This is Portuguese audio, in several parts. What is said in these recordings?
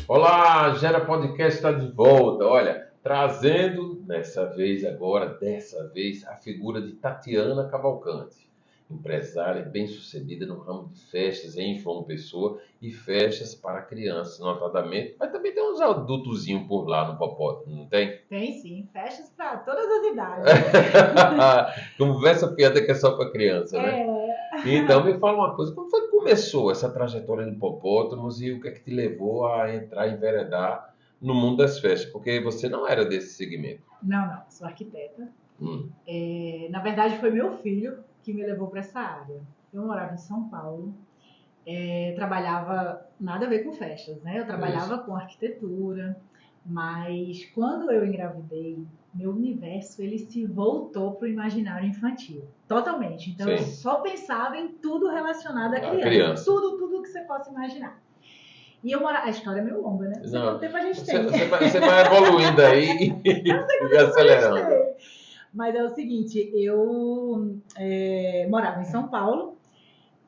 Olá, Gera Podcast está de volta. Olha, trazendo dessa vez, a figura de Tatiana Cavalcante, empresária bem-sucedida no ramo de festas em João Pessoa e festas para crianças, notadamente, mas também tem uns adultozinhos por lá no Popótamo, não tem? Tem sim, festas para todas as idades. Conversa piada que é só para criança, né? Então, me fala uma coisa, como foi que começou essa trajetória do Hipopótamos e o que é que te levou a entrar, enveredar no mundo das festas? Porque você não era desse segmento. Não, sou arquiteta. Hum, Na verdade, foi meu filho que me levou para essa área. Eu morava em São Paulo, trabalhava nada a ver com festas, né? Eu trabalhava com arquitetura, mas quando eu engravidei, meu universo ele se voltou para o imaginário infantil, totalmente. Então eu sim, só pensava em tudo relacionado à a criança, criança. tudo que você possa imaginar. E eu morava, a história é meio longa, né? Não sei Não, quanto tempo a gente você, tem. você vai evoluindo aí e acelerando. Mas é o seguinte, eu morava em São Paulo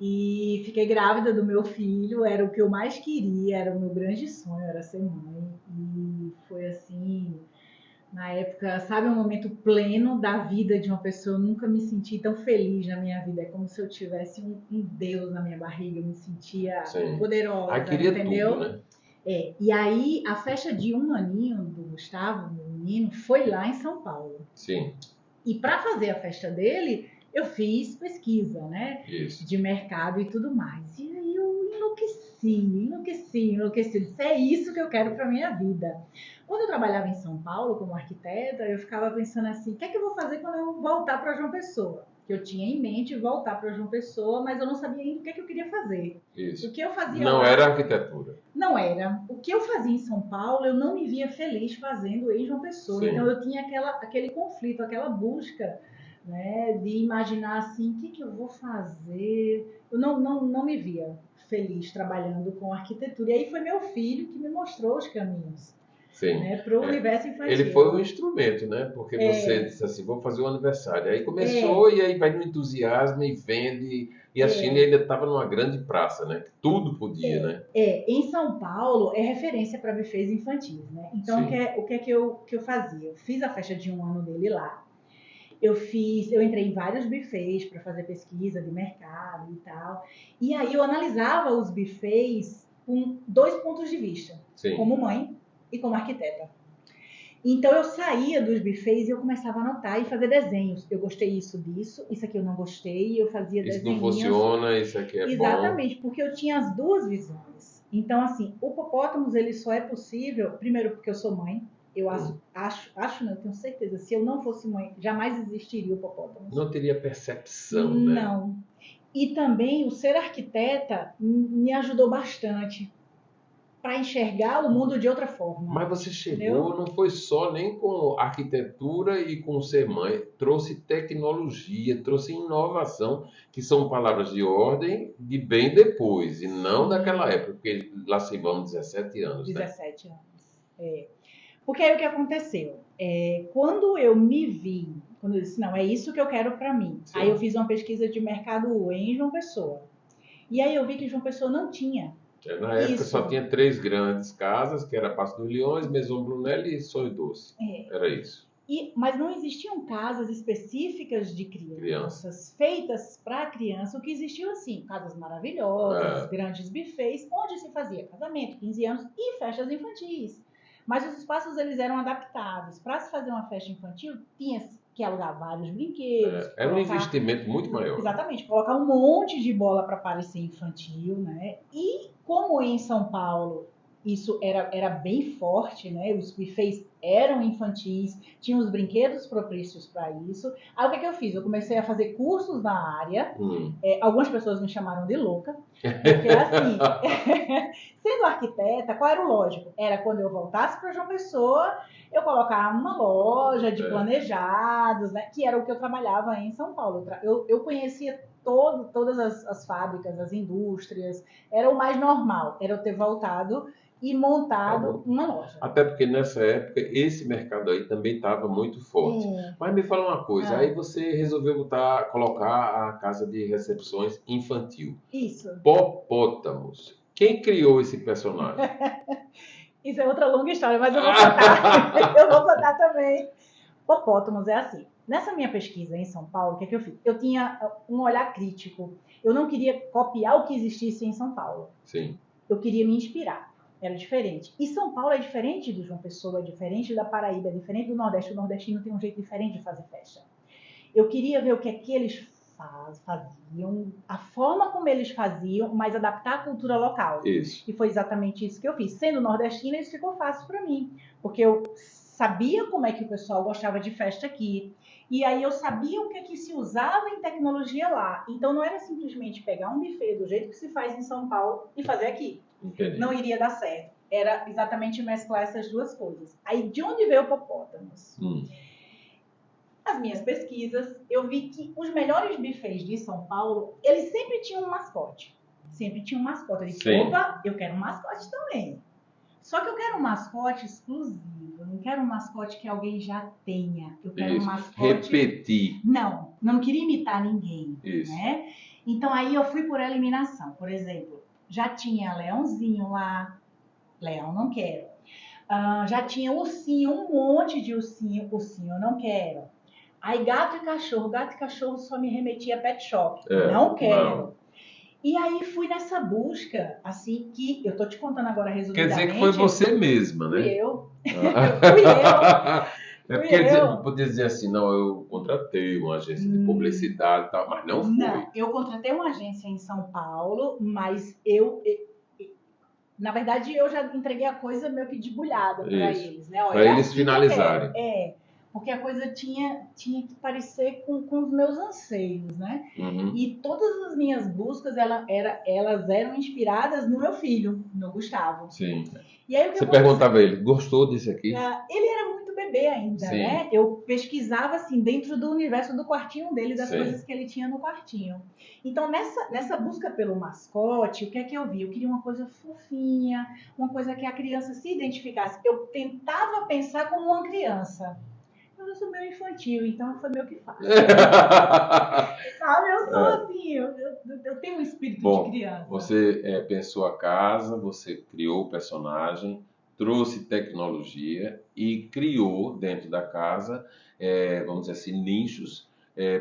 e fiquei grávida do meu filho, era o que eu mais queria, era o meu grande sonho, era ser mãe. E foi assim, na época, sabe, um momento pleno da vida de uma pessoa. Eu nunca me senti tão feliz na minha vida. É como se eu tivesse um Deus na minha barriga, eu me sentia Sim. poderosa, Queria entendeu? tudo, né? E aí a festa de 1 aninho do Gustavo, meu menino, foi lá em São Paulo. Sim, E para fazer a festa dele, eu fiz pesquisa, né? isso. De mercado e tudo mais. E aí eu enlouqueci. Eu disse, é isso que eu quero para minha vida. Quando eu trabalhava em São Paulo como arquiteta, eu ficava pensando assim, o que é que eu vou fazer quando eu voltar para João Pessoa? Que eu tinha em mente voltar para João Pessoa, mas eu não sabia ainda o que é que eu queria fazer. Isso. O que eu fazia Não lá, era arquitetura. não era. O que eu fazia em São Paulo, eu não me via feliz fazendo em João Pessoa. Sim. Então eu tinha aquele conflito, aquela busca, né, de imaginar assim, o que eu vou fazer? Eu não me via feliz trabalhando com arquitetura. E aí foi meu filho que me mostrou os caminhos, Sim. né, para o universo infantil. Ele foi um instrumento, né? Porque você disse assim, vou fazer um aniversário. Aí começou e aí vai no entusiasmo e vende. E a China ainda estava numa grande praça, né? Tudo podia, né? Em São Paulo é referência para buffets infantis, né? Então o que é que eu fazia? Eu fiz a festa de 1 ano dele lá. Eu entrei em vários buffets para fazer pesquisa de mercado e tal. E aí eu analisava os buffets com 2 pontos de vista, Sim. como mãe e como arquiteta. Então eu saía dos buffets e eu começava a anotar e fazer desenhos. Eu gostei disso, isso aqui eu não gostei, eu fazia Isso desenhos. não funciona, isso aqui é Exatamente, bom. porque eu tinha as duas visões. Então, assim, o Popótamos ele só é possível, primeiro porque eu sou mãe. Eu acho não, eu tenho certeza. Se eu não fosse mãe, jamais existiria o Popótamos. Não teria percepção, né? Não. E também o ser arquiteta me ajudou bastante para enxergar o mundo de outra forma. Mas você chegou, entendeu? não foi só nem com arquitetura e com ser mãe, trouxe tecnologia, trouxe inovação, que são palavras de ordem de bem depois, e não daquela época, porque lá se vão 17 anos, 17 anos. Porque aí o que aconteceu? Quando eu me vi, quando eu disse, não, é isso que eu quero para mim. Sim. Aí eu fiz uma pesquisa de mercado em João Pessoa. E aí eu vi que João Pessoa não tinha. Na época só tinha 3 grandes casas, que era Paço dos Leões, Maison Brunelli e Sonho Doce. Era isso. Mas não existiam casas específicas de crianças feitas para criança. O que existiam, assim, casas maravilhosas, grandes buffets, onde se fazia casamento, 15 anos e festas infantis. Mas os espaços eles eram adaptados. Para se fazer uma festa infantil, tinha que alugar vários brinquedos. Era um investimento muito maior. Exatamente, colocar um monte de bola para parecer infantil, né? E como em São Paulo isso era bem forte, né? Os buffets eram infantis, tinham os brinquedos propícios para isso. Aí o que eu fiz? Eu comecei a fazer cursos na área. Algumas pessoas me chamaram de louca, porque assim, sendo arquiteta, qual era o lógico? Era quando eu voltasse para João Pessoa, eu colocava uma loja de planejados, né? Que era o que eu trabalhava em São Paulo. Eu conhecia todas as fábricas, as indústrias. Era o mais normal, era eu ter voltado e montado uma loja. Até porque nessa época esse mercado aí também estava muito forte. Mas me fala uma coisa, aí você resolveu colocar a casa de recepções infantil. Isso. Popótamos. Quem criou esse personagem? Isso é outra longa história, mas eu vou contar. Eu vou contar também. Popótamos é assim. Nessa minha pesquisa em São Paulo, o que é que eu fiz? Eu tinha um olhar crítico. Eu não queria copiar o que existisse em São Paulo. Sim. Eu queria me inspirar. Era diferente. E São Paulo é diferente de João Pessoa, é diferente da Paraíba, é diferente do Nordeste. O nordestino tem um jeito diferente de fazer festa. Eu queria ver o que é que eles faziam, a forma como eles faziam, mas adaptar a cultura local. Isso. E foi exatamente isso que eu fiz. Sendo nordestina, isso ficou fácil para mim, porque eu sabia como é que o pessoal gostava de festa aqui. E aí eu sabia o que é que se usava em tecnologia lá. Então não era simplesmente pegar um buffet do jeito que se faz em São Paulo e fazer aqui. Entendi. Não iria dar certo. Era exatamente mesclar essas duas coisas. Aí de onde veio o Popótamos? As minhas pesquisas, eu vi que os melhores buffets de São Paulo, eles sempre tinham um mascote. Sempre tinha um mascote. Eu disse, opa, eu quero um mascote também. Só que eu quero um mascote exclusivo. Eu não quero um mascote que alguém já tenha. Eu quero um mascote... Repetir. Não queria imitar ninguém. Isso. Né? Então aí eu fui por eliminação. Por exemplo, já tinha Leãozinho lá. Leão, não quero. Já tinha ursinho, um monte de ursinho. Ursinho, eu não quero. Aí gato e cachorro só me remetia a pet shop. Não quero. Não. E aí fui nessa busca, assim, que eu tô te contando agora resumidamente. Quer dizer que foi você mesma, né? Fui eu. Fui eu. É porque eu podia dizer assim, não, eu contratei uma agência de publicidade e tal, mas não foi. Não, eu contratei uma agência em São Paulo, mas na verdade, eu já entreguei a coisa meio que debulhada para eles, né? Para eles finalizarem. Porque a coisa tinha que parecer com os meus anseios, né? E todas as minhas buscas, elas eram inspiradas no meu filho, no Gustavo. Sim. E aí, você perguntava a ele, gostou disso aqui? Ele era muito bebê ainda, né? Eu pesquisava, assim, dentro do universo do quartinho dele, das coisas que ele tinha no quartinho. Então, nessa busca pelo mascote, o que é que eu vi? Eu queria uma coisa fofinha, uma coisa que a criança se identificasse. Eu tentava pensar como uma criança. Eu sou meio infantil, então foi meio que fácil. Sabe, eu sou assim, eu tenho um espírito de criança. Você pensou a casa, você criou o personagem, trouxe tecnologia e criou dentro da casa, vamos dizer assim, nichos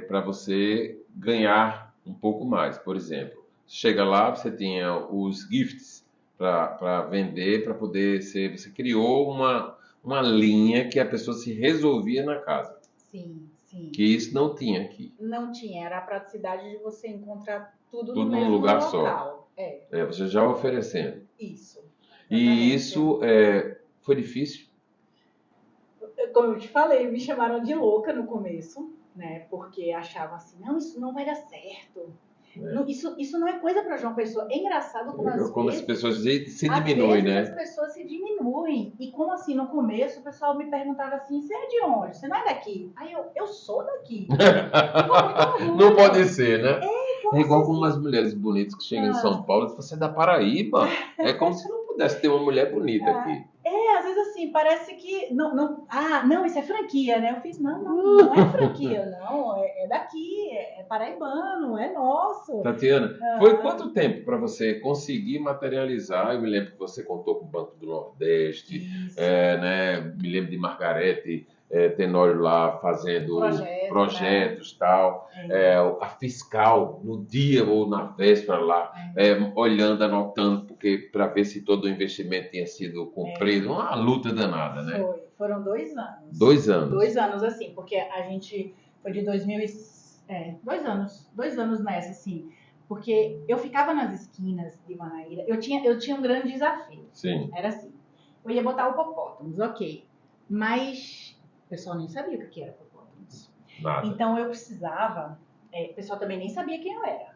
para você ganhar um pouco mais. Por exemplo, chega lá, você tinha os gifts para vender, para poder ser... Você criou uma linha que a pessoa se resolvia na casa. Sim. Que isso não tinha aqui. Não tinha, era a praticidade de você encontrar tudo no mesmo lugar local. Só. Você já oferecendo. Isso. E isso foi difícil? Como eu te falei, me chamaram de louca no começo, né? Porque achavam assim, não, isso não vai dar certo. Isso não é coisa para João Pessoa. É engraçado como as pessoas se diminuem, né? As pessoas se diminuem. E como assim, no começo, o pessoal me perguntava assim, você é de onde? Você não é daqui? Aí eu sou daqui. Não pode ser, né? É igual com umas mulheres bonitas que chegam em São Paulo e dizem, você é da Paraíba. É como se não pudesse ter uma mulher bonita aqui. Às vezes assim, parece que... Não, isso é franquia, né? Eu fiz, não é franquia, não. É daqui, é paraibano, é nosso. Tatiana, foi quanto tempo para você conseguir materializar? Eu me lembro que você contou com o Banco do Nordeste, né? Me lembro de Margarete Tenório lá fazendo projetos e tal. A fiscal, no dia ou na véspera lá, olhando, anotando, porque para ver se todo o investimento tinha sido cumprido. Uma luta danada, né? Foram 2 anos. 2 anos. 2 anos, assim, porque a gente foi de 2000 2 anos. 2 anos nessa, assim. Porque eu ficava nas esquinas de Manaíra. Eu tinha um grande desafio. Sim. Era assim. Eu ia botar o Popótamos, ok. Mas o pessoal nem sabia o que era Popótamos. Nada. Então eu precisava... o pessoal também nem sabia quem eu era.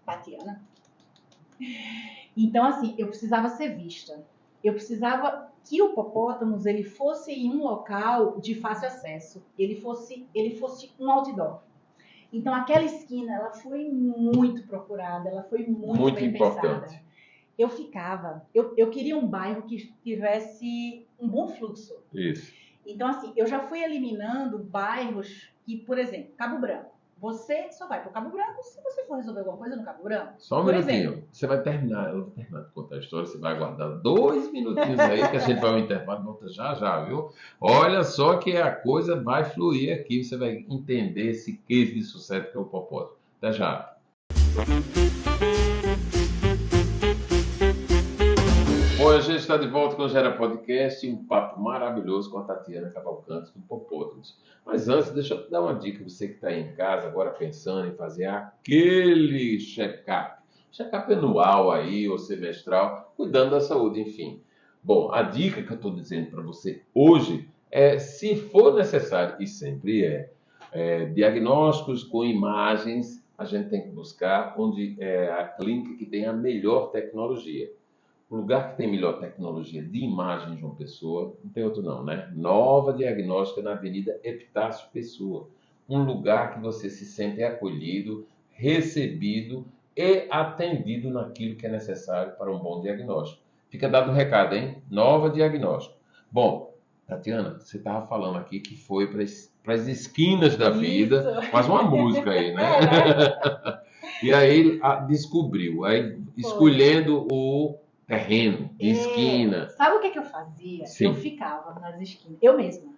Tatiana. Então, assim, eu precisava ser vista. Eu precisava que o Popótamos ele fosse em um local de fácil acesso. Ele fosse um outdoor. Então, aquela esquina, ela foi muito procurada, ela foi muito bem importante. pensada. eu queria um bairro que tivesse um bom fluxo. Isso. Então, assim, eu já fui eliminando bairros que, por exemplo, Cabo Branco. Você só vai para o Cabo Branco se você for resolver alguma coisa no Cabo Branco. Só um Por minutinho. exemplo. Você vai terminar, eu vou terminar de contar a história, você vai aguardar 2 minutinhos aí, que a gente vai ao intervalo e volta já, viu? Olha só que a coisa vai fluir aqui, você vai entender esse case de sucesso que é o propósito. Até já. Hoje a gente está de volta com o Gera Podcast e um papo maravilhoso com a Tatiana Cavalcante do Popótamos. Mas antes, deixa eu te dar uma dica, você que está aí em casa agora pensando em fazer aquele check-up. Check-up anual aí, ou semestral, cuidando da saúde, enfim. Bom, a dica que eu estou dizendo para você hoje é, se for necessário, e sempre diagnósticos com imagens, a gente tem que buscar onde é a clínica que tem a melhor tecnologia. O lugar que tem melhor tecnologia de imagem de uma pessoa, não tem outro não, né? Nova Diagnóstica na Avenida Epitácio Pessoa. Um lugar que você se sente acolhido, recebido e atendido naquilo que é necessário para um bom diagnóstico. Fica dado um recado, hein? Nova Diagnóstica. Bom, Tatiana, você estava falando aqui que foi para as esquinas da vida, faz uma música aí, né? E aí descobriu, aí escolhendo o terreno, de esquina. Sabe o que eu fazia? Sim. Eu ficava nas esquinas, eu mesma.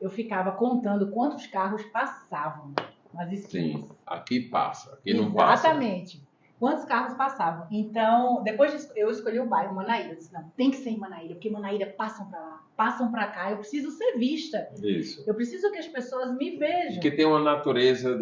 Eu ficava contando quantos carros passavam nas esquinas. Sim, aqui passa, aqui não passa. Exatamente. Quantos carros passavam. Então, depois disso, eu escolhi o bairro Manaíra. Eu disse, não, tem que ser em Manaíra, porque Manaíra passam para lá, passam para cá. Eu preciso ser vista. Isso. Eu preciso que as pessoas me vejam. Porque tem uma natureza,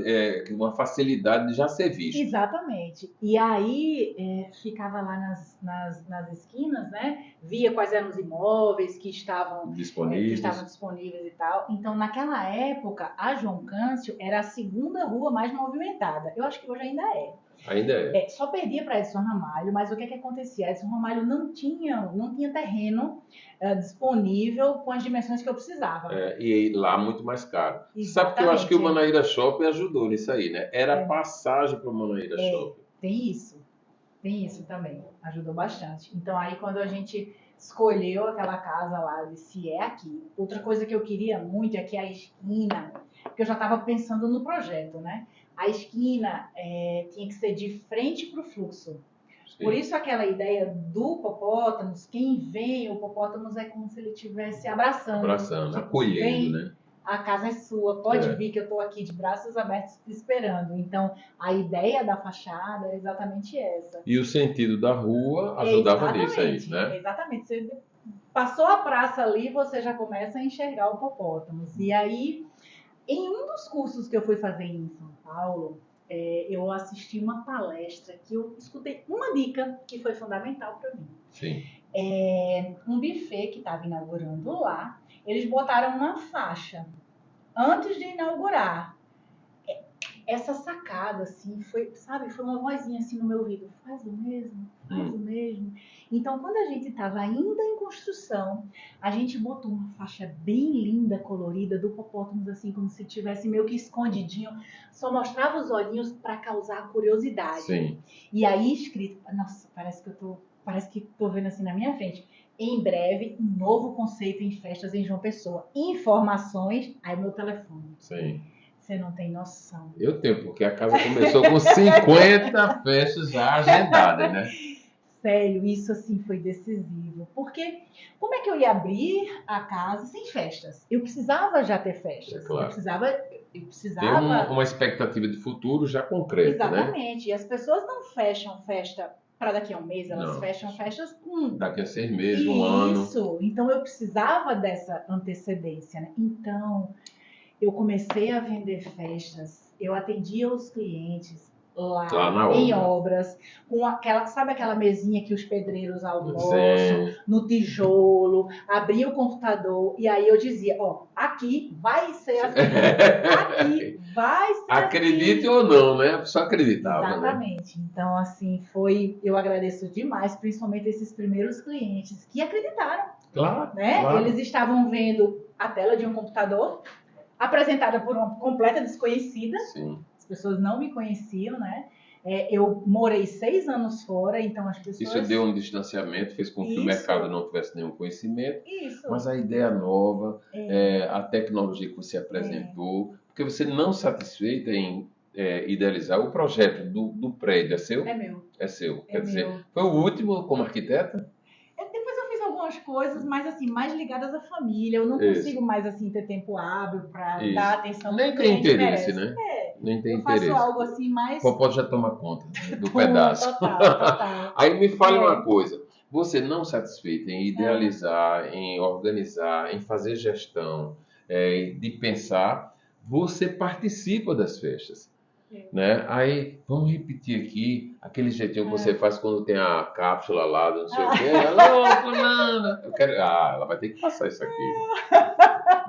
uma facilidade de já ser visto. Exatamente. E aí, ficava lá nas esquinas, né? Via quais eram os imóveis que estavam disponíveis e tal. Então, naquela época, a João Câncio era a segunda rua mais movimentada. Eu acho que hoje ainda é. Ainda é. Só perdia para Edson Ramalho, mas o que acontecia? Edson Ramalho não tinha terreno disponível com as dimensões que eu precisava. E lá muito mais caro. Exatamente. Sabe que eu acho que o Manaíra Shopping ajudou nisso aí, né? Era passagem para o Manaíra Shopping. Tem isso também, ajudou bastante. Então aí quando a gente escolheu aquela casa lá, eu disse, é aqui. Outra coisa que eu queria muito é que a esquina, porque eu já estava pensando no projeto, né? A esquina tinha que ser de frente para o fluxo. Sim. Por isso aquela ideia do Popótamos, quem vem, o Popótamos é como se ele estivesse abraçando. Abraçando, acolhendo, né? A casa é sua, pode vir que eu estou aqui de braços abertos te esperando. Então, a ideia da fachada é exatamente essa. E o sentido da rua ajudava nisso aí, né? Exatamente. Você passou a praça ali, você já começa a enxergar o Popótamos. E aí, em um dos cursos que eu fui fazer em São Paulo, eu assisti uma palestra que eu escutei uma dica que foi fundamental para mim. Sim. Um buffet que estava inaugurando lá, eles botaram uma faixa antes de inaugurar. Essa sacada, assim, foi uma vozinha assim no meu ouvido, faz o mesmo. Então, quando a gente estava ainda em construção, a gente botou uma faixa bem linda, colorida, do Popótamos, assim, como se tivesse meio que escondidinho, só mostrava os olhinhos para causar curiosidade. Sim. E aí escrito, nossa, parece que tô vendo assim na minha frente. Em breve, um novo conceito em festas em João Pessoa. Informações, aí meu telefone. Sim. Você não tem noção. Eu tenho, porque a casa começou com 50 festas já agendadas, né? Sério, isso assim foi decisivo. Porque como é que eu ia abrir a casa sem festas? Eu precisava já ter festas. Claro. Eu precisava... Ter uma expectativa de futuro já concreta, exatamente. né? E as pessoas não fecham festa para daqui a um mês, elas fecham festas com... Daqui a 6 meses, um ano. Isso. Então eu precisava dessa antecedência, né? Então eu comecei a vender festas, eu atendia os clientes lá em obras, com aquela mesinha que os pedreiros almoçam, no tijolo, abria o computador, e aí eu dizia, aqui vai ser assim, aqui vai ser Acredite assim. ou não, né? A pessoa acreditava. Exatamente. Né? Então, assim, eu agradeço demais, principalmente esses primeiros clientes que acreditaram. Claro, né? Claro. Eles estavam vendo a tela de um computador, apresentada por uma completa desconhecida. Sim. As pessoas não me conheciam, né? Eu morei 6 anos fora, então as Isso pessoas... deu um distanciamento, fez com que o Isso. mercado não tivesse nenhum conhecimento, Isso. mas a ideia nova, a tecnologia que você apresentou, porque você não satisfeita em idealizar o projeto do prédio, é seu? É meu. É seu. É Quer dizer, meu. foi o último como arquiteta? Depois eu fiz algumas coisas, mas assim, mais ligadas à família. Eu não Isso. consigo mais assim ter tempo hábil para Isso. dar atenção Nem que o tem cliente interesse, merece. né? Nem tem Eu faço interesse. algo assim mais... O Popó já toma conta do pedaço. Total. Aí me fale uma coisa. Você não satisfeito em Ah. idealizar, em organizar, em fazer gestão, de pensar, você participa das festas. Né? Aí, vamos repetir aqui aquele jeitinho que você faz quando tem a cápsula lá, do não sei o quê. Alô, fulana! Eu quero... ela vai ter que passar isso aqui.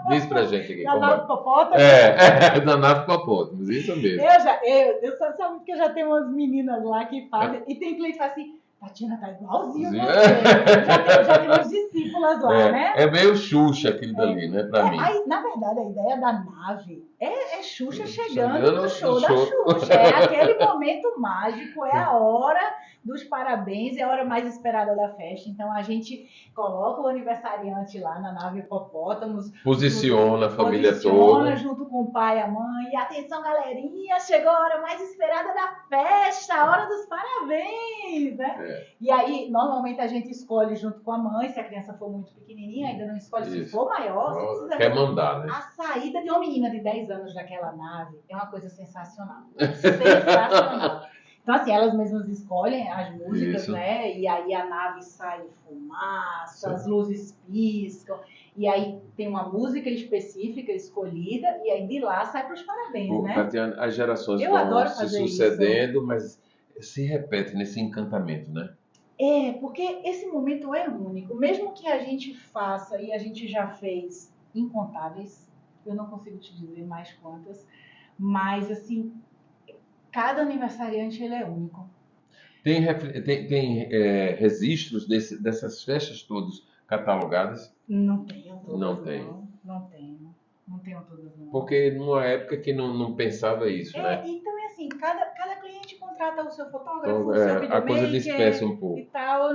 Diz pra gente aqui. Da Como nave hipopótamo? Da nave hipopótamo, isso mesmo. Eu só sabe que eu já tenho umas meninas lá que fazem, e tem cliente que fala assim, Tatiana tá igualzinho Sim. você. Já tem umas discípulas lá, né? É meio Xuxa aquilo dali, né, pra mim. Aí, na verdade, a ideia da nave é Xuxa chegando Chegando no show no da show. Xuxa. É aquele momento mágico, é a hora dos parabéns, é a hora mais esperada da festa. Então a gente coloca o aniversariante lá na nave hipopótamos. Posiciona a família Posiciona toda. junto com o pai e a mãe. E atenção, galerinha, chegou a hora mais esperada da festa, a hora dos parabéns, né? E aí, normalmente a gente escolhe junto com a mãe, se a criança for muito pequenininha, ainda não escolhe. Se Isso. for maior, você precisa... Quer mandar, né? A saída de uma menina de 10 anos daquela nave é uma coisa sensacional. Sensacional. Então, assim, elas mesmas escolhem as músicas, Isso. né? E aí a nave sai fumaça, as luzes piscam. E aí tem uma música específica escolhida, e aí de lá sai para os parabéns, né? Tatiana, as gerações Eu vão adoro se fazer sucedendo, mas se repete nesse encantamento, né? Porque esse momento é único. Mesmo que a gente faça, e a gente já fez incontáveis, eu não consigo te dizer mais quantas, mas assim, cada aniversariante ele é único. Tem registros dessas festas todas catalogadas? Não tenho todas, Não tem. Não tenho todas, não. Porque numa época que não pensava isso, né? Então é assim, cada cliente contrata o seu fotógrafo, Então, o seu videomaker a coisa dispersa um pouco. e tal.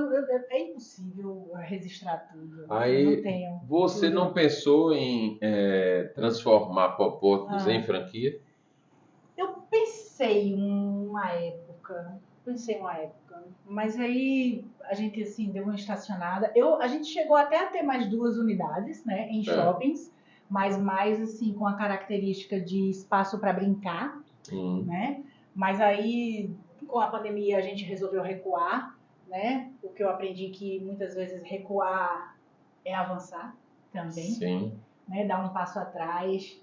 É impossível registrar tudo. Aí, eu não tenho você tudo. não pensou em transformar Popótamos em franquia? Eu pensei uma época, mas aí a gente assim deu uma estacionada. A gente chegou até a ter mais 2 unidades, né, em shoppings, mas mais assim com a característica de espaço para brincar, né? Mas aí com a pandemia a gente resolveu recuar, né? Porque eu aprendi que muitas vezes recuar é avançar também, Sim. né? Dar um passo atrás.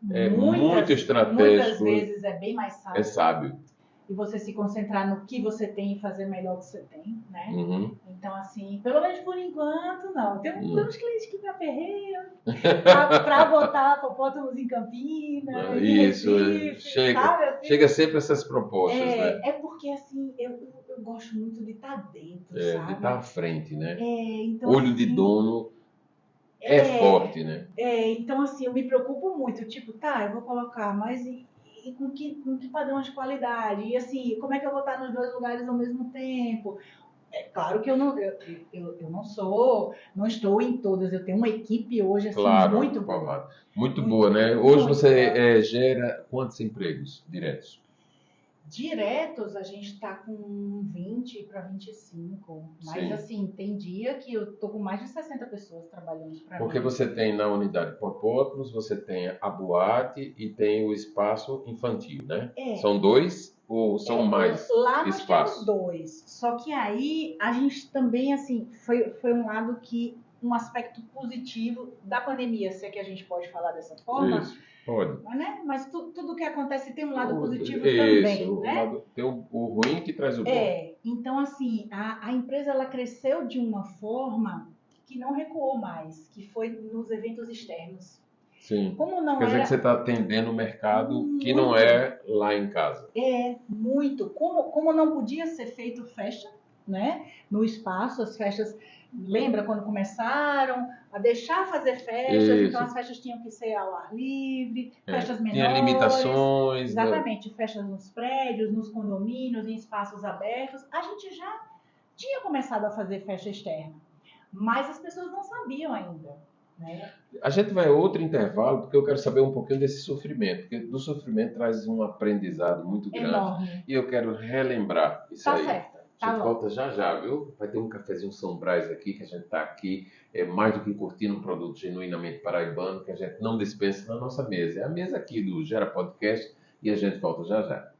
Muito estratégico. Muitas vezes é bem mais sábio. É sábio. E você se concentrar no que você tem e fazer melhor o que você tem, né? Uhum. Então, assim, pelo menos por enquanto, não. Tem uns clientes que me aperreiam para botar Popótamos em Campinas, Isso, Recife, chega. Sabe, assim? Chega sempre essas propostas, né? É porque, assim, eu gosto muito de estar dentro, sabe? De estar à frente, né? Então, Olho assim, de dono é forte, né? Então, assim, eu me preocupo muito. Tipo, eu vou colocar, mas e com que padrão de qualidade? E, assim, como é que eu vou estar nos 2 lugares ao mesmo tempo? É claro que eu não estou em todas. Eu tenho uma equipe hoje, assim, Claro, muito boa. Muito boa, né? Hoje muito você boa. gera quantos empregos diretos? Diretos, a gente está com 20 para 25. Mas, Sim. assim, tem dia que eu tô com mais de 60 pessoas trabalhando para mim. Porque você tem na unidade Popótamos, você tem a boate e tem o espaço infantil, né? São 2 ou são mais lá nós espaços? temos 2. Só que aí a gente também, assim, foi um lado que, um aspecto positivo da pandemia, se é que a gente pode falar dessa forma. Isso, pode. Mas tudo que acontece tem um lado positivo Isso, também, né? Tem o ruim que traz o bom. Então assim, a empresa ela cresceu de uma forma que não recuou mais, que foi nos eventos externos. Sim. Como não Quer dizer que você está atendendo o mercado que não é lá em casa. Muito. Como não podia ser feito festa, né? No espaço, as festas, lembra quando começaram a deixar fazer festas, então Isso. as festas tinham que ser ao ar livre, festas Tinha menores, limitações, né? exatamente, festas nos prédios, nos condomínios, em espaços abertos. A gente já tinha começado a fazer festa externa, mas as pessoas não sabiam ainda, né? A gente vai a outro intervalo porque eu quero saber um pouquinho desse sofrimento, porque do sofrimento traz um aprendizado muito grande Enorme. e eu quero relembrar isso Tá aí. certo. A Tá gente bom. volta já já, viu? Vai ter um cafezinho São Brás aqui, que a gente está aqui, mais do que curtindo um produto genuinamente paraibano, que a gente não dispensa na nossa mesa. É a mesa aqui do Gera Podcast e a gente volta já já.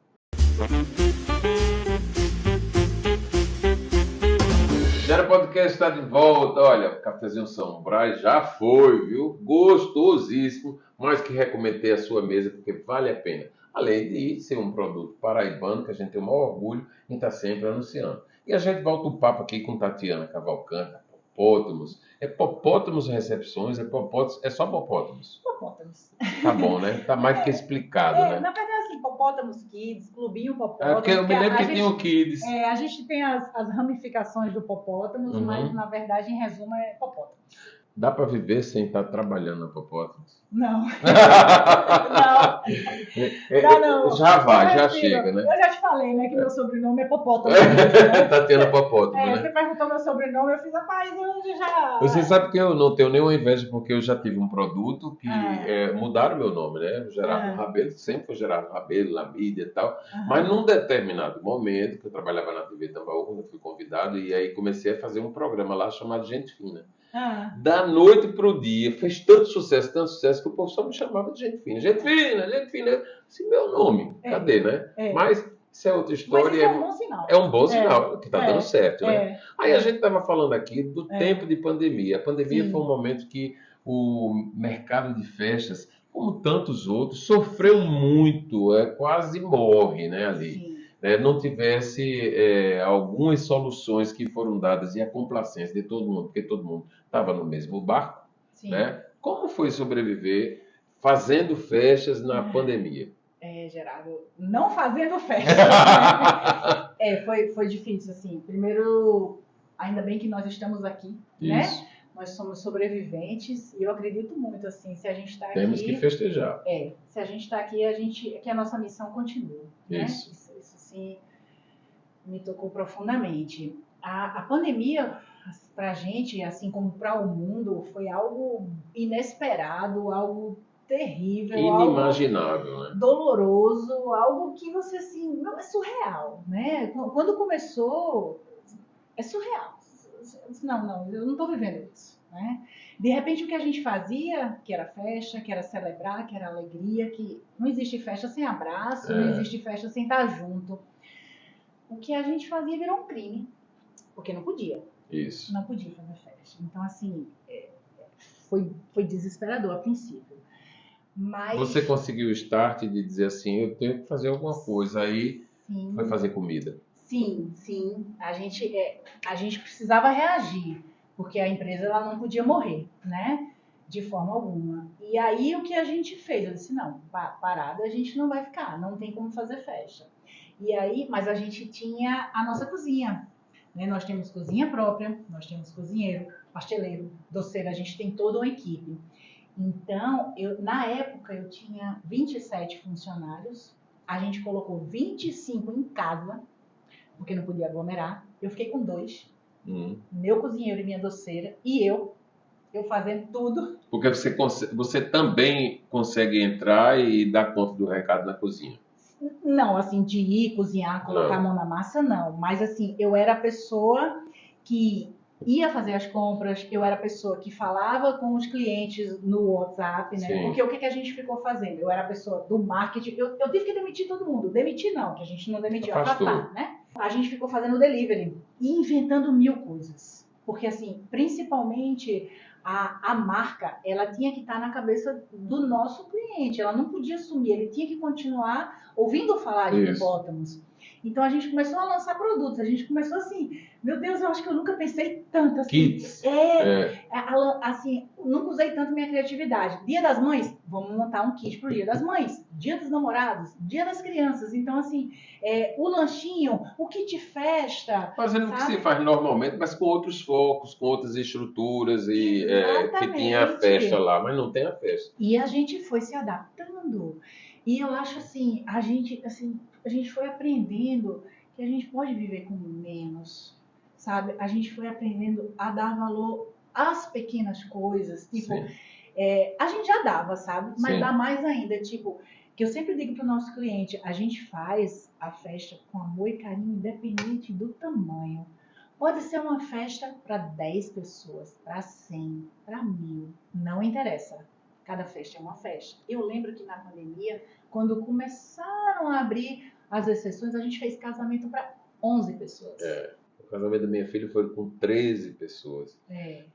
Gera Podcast está de volta. Olha, o cafezinho São Brás já foi, viu? Gostosíssimo, mais que recomendo ter a sua mesa, porque vale a pena. Além de ser um produto paraibano, que a gente tem o maior orgulho em estar sempre anunciando. E a gente volta o papo aqui com Tatiana Cavalcante, Popótamos. É Popótamos Recepções, é só Popótamos. Hipopótamos. Tá bom, né? Tá mais do que explicado, né? Na verdade, assim, Hipopótamos Kids, Clubinho É Hipopótamos. porque eu me lembro que gente, tinha o Kids. a gente tem as ramificações do Hipopótamos, mas na verdade, em resumo, é Hipopótamo. Dá para viver sem estar trabalhando na Popótamos? Não. Não. Já chega, né? Eu já te falei, né, que meu sobrenome é Popótamo. Né? Tatiana Popótamo, né? Você perguntou meu sobrenome, eu fiz, rapaz, eu já... Você sabe que eu não tenho nenhuma inveja, porque eu já tive um produto que mudaram meu nome, né? Gerardo Rabelo, sempre foi Gerardo Rabelo, na mídia e tal. Mas num determinado momento, que eu trabalhava na TV Tambaú, quando eu fui convidado, e aí comecei a fazer um programa lá chamado Gente Fina. Da noite pro dia, fez tanto sucesso, que o povo só me chamava de Gente Fina. Gente Fina, Gente Fina. Esse meu nome, cadê, né? Mas isso é outra história. Mas isso é um bom sinal. É um bom sinal, que tá dando certo, né? Aí a gente estava falando aqui do tempo de pandemia. A pandemia foi um momento que o mercado de festas, como tantos outros, sofreu muito, quase morre, né, ali. Não tivesse algumas soluções que foram dadas e a complacência de todo mundo, porque todo mundo estava no mesmo barco, né? Como foi sobreviver fazendo festas na pandemia? Gerardo, não fazendo festas. Foi difícil, assim. Primeiro, ainda bem que nós estamos aqui, né? Nós somos sobreviventes e eu acredito muito, assim, se a gente está aqui... Temos que festejar. Se a gente está aqui, que a nossa missão continua, né? Isso sim, me tocou profundamente. A pandemia, para a gente, assim como para o mundo, foi algo inesperado, algo terrível, inimaginável, algo doloroso, algo que você, assim, não, é surreal, né? Quando começou, é surreal. Não, eu não estou vivendo isso, né? De repente, o que a gente fazia, que era festa, que era celebrar, que era alegria, que não existe festa sem abraço, não existe festa sem estar junto. O que a gente fazia virou um crime, porque não podia. Isso. Não podia fazer festa. Então, assim, foi desesperador a princípio. Mas... Você conseguiu o start de dizer assim, eu tenho que fazer alguma coisa, aí foi fazer comida. Sim. A gente precisava reagir, porque a empresa ela não podia morrer, né? De forma alguma. E aí o que a gente fez? Eu disse, não, parada a gente não vai ficar, não tem como fazer festa. E aí, mas a gente tinha a nossa cozinha, né? Nós temos cozinha própria, nós temos cozinheiro, pasteleiro, doceiro, a gente tem toda uma equipe. Então, na época eu tinha 27 funcionários, a gente colocou 25 em casa, porque não podia aglomerar. Eu fiquei com 2, meu cozinheiro e minha doceira, e eu fazendo tudo. Porque você também consegue entrar e dar conta do recado na cozinha. Não, assim, de ir cozinhar, colocar a mão na massa, não. Mas, assim, eu era a pessoa que ia fazer as compras, eu era a pessoa que falava com os clientes no WhatsApp, né? Porque o que a gente ficou fazendo? Eu era a pessoa do marketing, eu tive que demitir todo mundo. Demitir não, que a gente não demitiu, afastar, né? A gente ficou fazendo delivery e inventando 1000 coisas. Porque, assim, principalmente a marca, ela tinha que estar na cabeça do nosso cliente, ela não podia sumir, ele tinha que continuar ouvindo falar de Hipopótamos. Então a gente começou a lançar produtos, a gente começou assim, meu Deus, eu acho que eu nunca pensei tanto assim. Kits. Assim, nunca usei tanto minha criatividade. Dia das Mães, vamos montar um kit pro Dia das Mães. Dia dos Namorados, Dia das Crianças. Então assim, o lanchinho, o kit festa. Fazendo o que se faz normalmente, mas com outros focos, com outras estruturas e que tinha a festa lá, mas não tem a festa. E a gente foi se adaptando. E eu acho assim, a gente foi aprendendo que a gente pode viver com menos, sabe? A gente foi aprendendo a dar valor às pequenas coisas, tipo, a gente já dava, sabe? Mas dá mais ainda, tipo, que eu sempre digo para o nosso cliente, a gente faz a festa com amor e carinho, independente do tamanho. Pode ser uma festa para 10 pessoas, para 100, para 1000, não interessa. Cada festa é uma festa. Eu lembro que na pandemia, quando começaram a abrir as exceções, a gente fez casamento para 11 pessoas. O casamento da minha filha foi com 13 pessoas.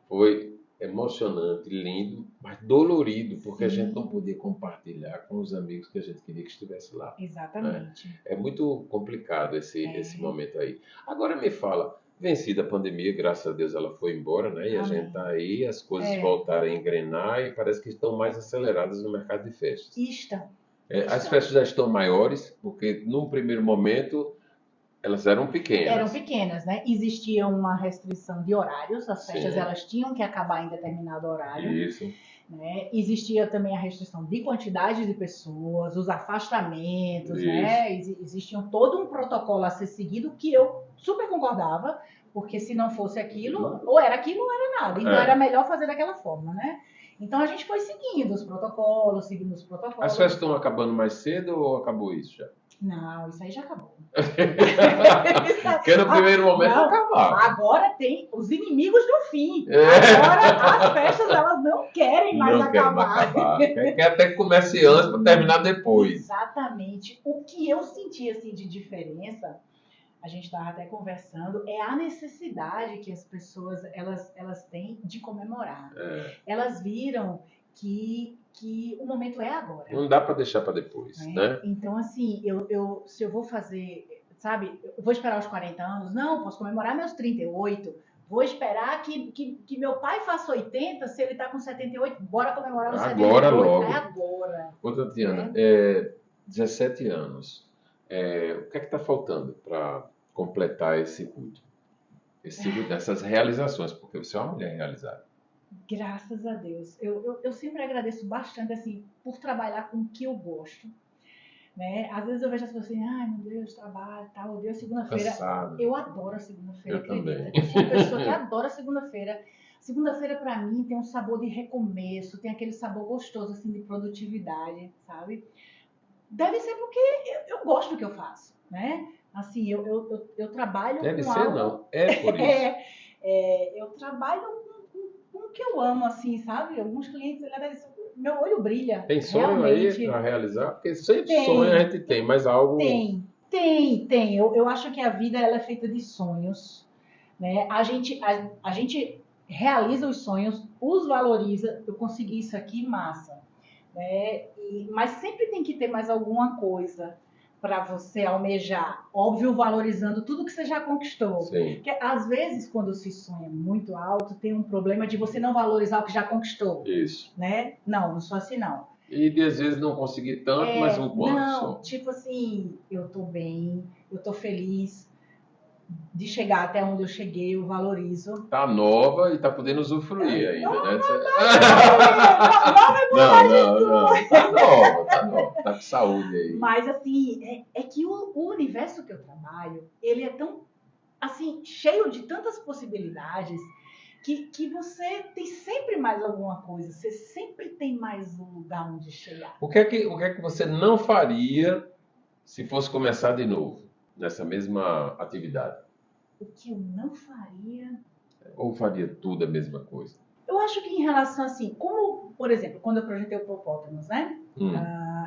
Foi emocionante, lindo, mas dolorido, porque a gente não podia compartilhar com os amigos que a gente queria que estivesse lá. Exatamente. É muito complicado esse momento aí. Agora me fala, vencida a pandemia, graças a Deus ela foi embora, né? E a gente está aí, as coisas voltaram a engrenar e parece que estão mais aceleradas no mercado de festas. As festas já estão maiores, porque num primeiro momento elas eram pequenas. Eram pequenas, né? Existia uma restrição de horários, as festas elas tinham que acabar em determinado horário. Isso. Né? Existia também a restrição de quantidade de pessoas, os afastamentos, né? Existia todo um protocolo a ser seguido que eu super concordava, porque se não fosse aquilo, ou era aquilo ou era nada. Então era melhor fazer daquela forma, né? Então a gente foi seguindo os protocolos, As festas estão acabando mais cedo ou acabou isso já? Não, isso aí já acabou. Porque no primeiro momento acabava. Agora tem os inimigos do fim. Agora as festas elas não querem mais acabar. Quer até que comece antes para terminar depois. Exatamente. O que eu senti assim, de diferença, a gente estava até conversando, é a necessidade que as pessoas elas têm de comemorar. Elas viram que o momento é agora. Não dá para deixar para depois, né? Então, assim, se eu vou fazer, sabe, eu vou esperar os 40 anos? Não, posso comemorar meus 38. Vou esperar que meu pai faça 80, se ele está com 78, bora comemorar os 78. Agora logo. É agora. Ô, Tatiana, 17 anos. O que é que está faltando para completar esse culto? Essas realizações, porque você é uma mulher realizada. Graças a Deus. Eu sempre agradeço bastante, assim, por trabalhar com o que eu gosto. Né? Às vezes eu vejo as pessoas assim, ai meu Deus, trabalho, tal, eu odeio segunda-feira. Eu adoro a segunda-feira, acredita? Eu sou uma pessoa que adora a segunda-feira. Segunda-feira, pra mim, tem um sabor de recomeço, tem aquele sabor gostoso, assim, de produtividade, sabe? Deve ser porque eu gosto do que eu faço, né? Assim, eu trabalho Deve com ser, algo... não. É por isso. Eu trabalho com o que eu amo, assim, sabe? Alguns clientes, meu olho brilha. Tem sonho realmente. Aí para realizar? Porque sempre sonho a gente tem, mas algo... Tem. Eu acho que a vida ela é feita de sonhos, né? A gente realiza os sonhos, os valoriza. Eu consegui isso aqui, massa. Né? Mas sempre tem que ter mais alguma coisa para você almejar. Óbvio, valorizando tudo que você já conquistou. Sim. Porque às vezes, quando se sonha muito alto, tem um problema de você não valorizar o que já conquistou. Isso. Né? Não sou assim, não. E de, às vezes não conseguir tanto, mas o quanto? Não, tipo assim, eu tô bem, eu tô feliz de chegar até onde eu cheguei, eu valorizo. Tá nova e tá podendo usufruir ainda, né? Não. Tá nova. Tá com saúde aí. Mas assim, é que o universo que eu trabalho, ele é tão, assim, cheio de tantas possibilidades que você tem sempre mais alguma coisa, você sempre tem mais um lugar onde chegar. O que é que você não faria se fosse começar de novo, nessa mesma atividade? O que eu não faria... Ou faria tudo a mesma coisa? Eu acho que em relação assim, como, por exemplo, quando eu projetei o Propótamos, né?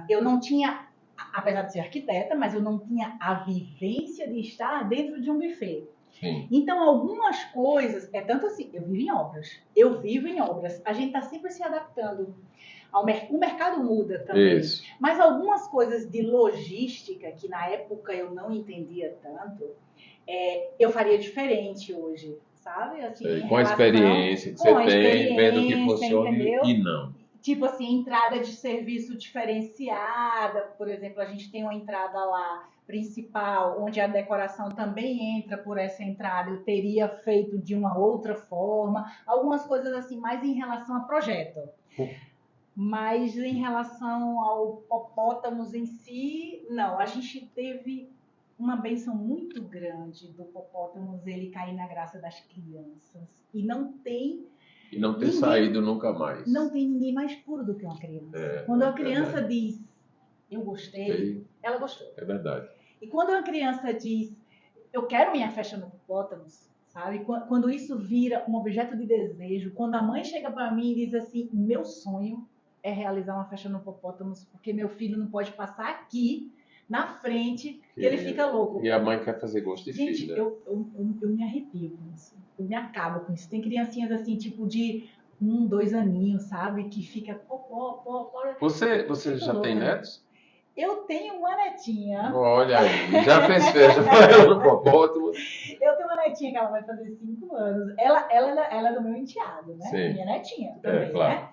Eu não tinha, apesar de ser arquiteta, mas eu não tinha a vivência de estar dentro de um buffet. Sim. Então, algumas coisas, tanto assim, eu vivo em obras, a gente está sempre se adaptando. O mercado muda também. Isso. Mas algumas coisas de logística, que na época eu não entendia tanto, eu faria diferente hoje, sabe? Assim, Com a experiência que você tem, vendo o que funciona entendeu? e não. Tipo assim, entrada de serviço diferenciada, por exemplo, a gente tem uma entrada lá principal, onde a decoração também entra por essa entrada, eu teria feito de uma outra forma, algumas coisas assim, mais em relação a projeto. Mas em relação ao Popótamos em si, não, a gente teve uma bênção muito grande do Popótamos, ele cair na graça das crianças. E não tem saído nunca mais. Não tem ninguém mais puro do que uma criança. Quando a criança diz, eu gostei, ela gostou. É verdade. E quando uma criança diz, eu quero minha festa no Popótamos, sabe? Quando isso vira um objeto de desejo, quando a mãe chega para mim e diz assim, meu sonho é realizar uma festa no Popótamos, porque meu filho não pode passar aqui na frente, que ele fica louco. E a mãe quer fazer gosto de filho. Gente, eu me arrepio com isso. Eu me acabo com isso. Tem criancinhas assim, tipo de 1, 2 aninhos, sabe? Que fica Você já tem netos? Eu tenho uma netinha. Olha aí, já fez festa para ela no Popótamos? Eu tenho uma netinha que ela vai fazer 5 anos. Ela é do meu enteado, né? Sim. Minha netinha também, claro. né?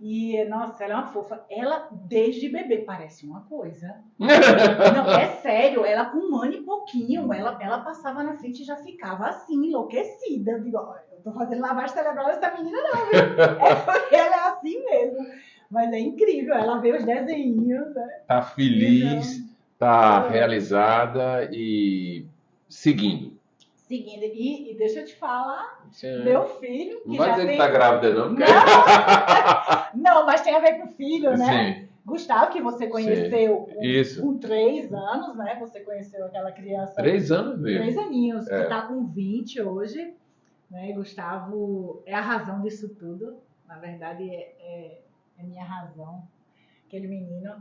E, nossa, ela é uma fofa. Ela, desde bebê, parece uma coisa. Não, é sério. Ela com 1 ano e pouquinho, ela passava na frente e já ficava assim, enlouquecida. Eu digo, eu tô fazendo lavagem cerebral dessa menina não, viu? Ela é assim mesmo. Mas é incrível. Ela vê os desenhinhos, né? Tá feliz, tá realizada e seguindo. E deixa eu te falar, meu filho, que não vai já dizer tem... que tá grávida não, porque... Não, mas tem a ver com o filho, né? Sim. Gustavo, que você conheceu com 3 anos, né? Você conheceu aquela criança... 3 anos mesmo. 3 aninhos, que tá com 20 hoje, né? Gustavo é a razão disso tudo. Na verdade, é minha razão. Aquele menino...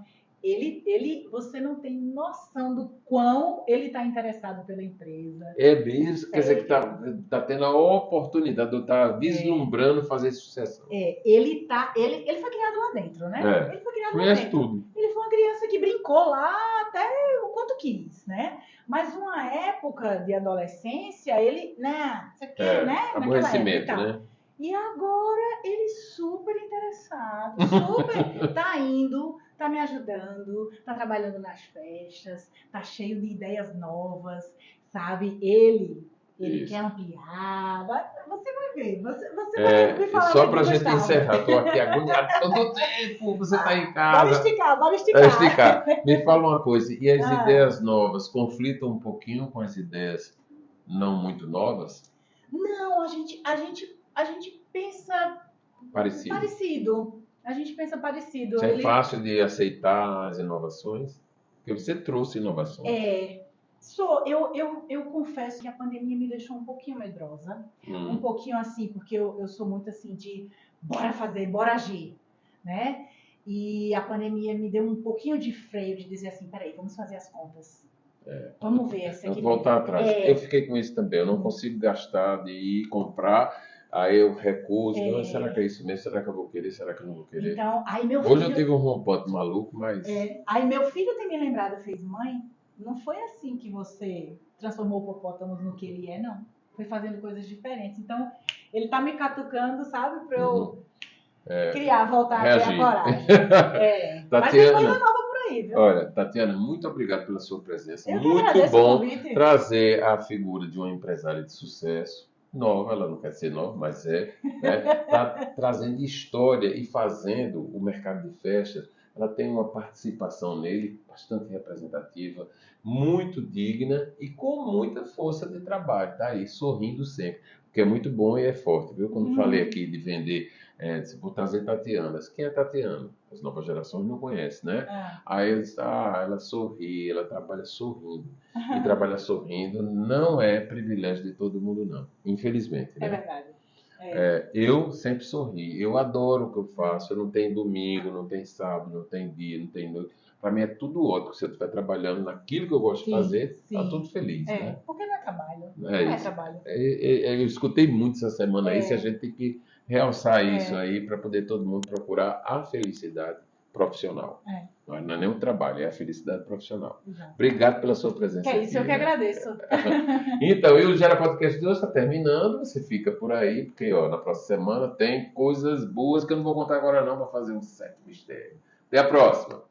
você não tem noção do quão ele está interessado pela empresa. É mesmo, quer dizer que tá tendo a oportunidade de estar vislumbrando fazer sucesso. Ele foi criado lá dentro, né? Ele foi criado Conhece lá dentro. tudo. Ele foi uma criança que brincou lá até o quanto quis, né? Mas uma época de adolescência, ele, né? Você quer, né? Aborrecimento, né? E agora ele super interessado, tá indo, tá me ajudando, tá trabalhando nas festas, tá cheio de ideias novas, sabe? Ele quer ampliar, você vai ver, você vai me falar. Só pra gente encerrar, tô aqui agoniado todo tempo, você tá em casa. Bora esticar. Me fala uma coisa, e as ideias novas conflitam um pouquinho com as ideias não muito novas? Não, a gente pensa parecido. A gente pensa parecido. É fácil de aceitar as inovações? Porque você trouxe inovações. Eu confesso que a pandemia me deixou um pouquinho medrosa. Um pouquinho assim, porque eu sou muito assim de bora fazer, bora agir, né? E a pandemia me deu um pouquinho de freio de dizer assim, peraí, vamos fazer as contas. Vamos ver esse aqui. Voltar atrás. Eu fiquei com isso também. Eu não consigo gastar de ir comprar, aí eu recuso. Será que é isso mesmo? Será que eu vou querer? Será que eu não vou querer? Então, aí meu filho... Hoje eu tive um rompante maluco, mas... Aí meu filho tem me lembrado, fez, mãe, não foi assim que você transformou o Popótamos no que ele é, não. Foi fazendo coisas diferentes. Então, ele tá me catucando, sabe, pra eu voltar a ter a coragem. Tatiana, mas tem coisa nova por aí, viu? Olha, Tatiana, muito obrigado pela sua presença. Eu muito bom trazer a figura de uma empresária de sucesso. Nova, ela não quer ser nova, mas né? Tá trazendo história e fazendo o mercado de festas. Ela tem uma participação nele bastante representativa, muito digna e com muita força de trabalho. Tá aí, sorrindo sempre, porque é muito bom e é forte, viu? Quando falei aqui de vender, vou trazer Tatiana. Quem é Tatiana? As novas gerações não conhecem, né? Aí eles, ela sorri, ela trabalha sorrindo. E trabalhar sorrindo não é privilégio de todo mundo, não. Infelizmente. Né? É verdade. Eu sempre sorri. Eu adoro o que eu faço. Eu não tenho domingo, não tem sábado, não tem dia, não tem noite. Para mim é tudo ótimo. Se eu estiver trabalhando naquilo que eu gosto de fazer, tá tudo feliz. Porque não é trabalho. Não é trabalho. Eu escutei muito essa semana isso, a gente tem que realçar isso aí para poder todo mundo procurar a felicidade profissional. Não é nem um trabalho, é a felicidade profissional. Exato. Obrigado pela sua presença É aqui. isso, eu que agradeço. Então, e o Gera Podcast de hoje está terminando. Você fica por aí, porque na próxima semana tem coisas boas que eu não vou contar agora não, para fazer um certo mistério. Até a próxima!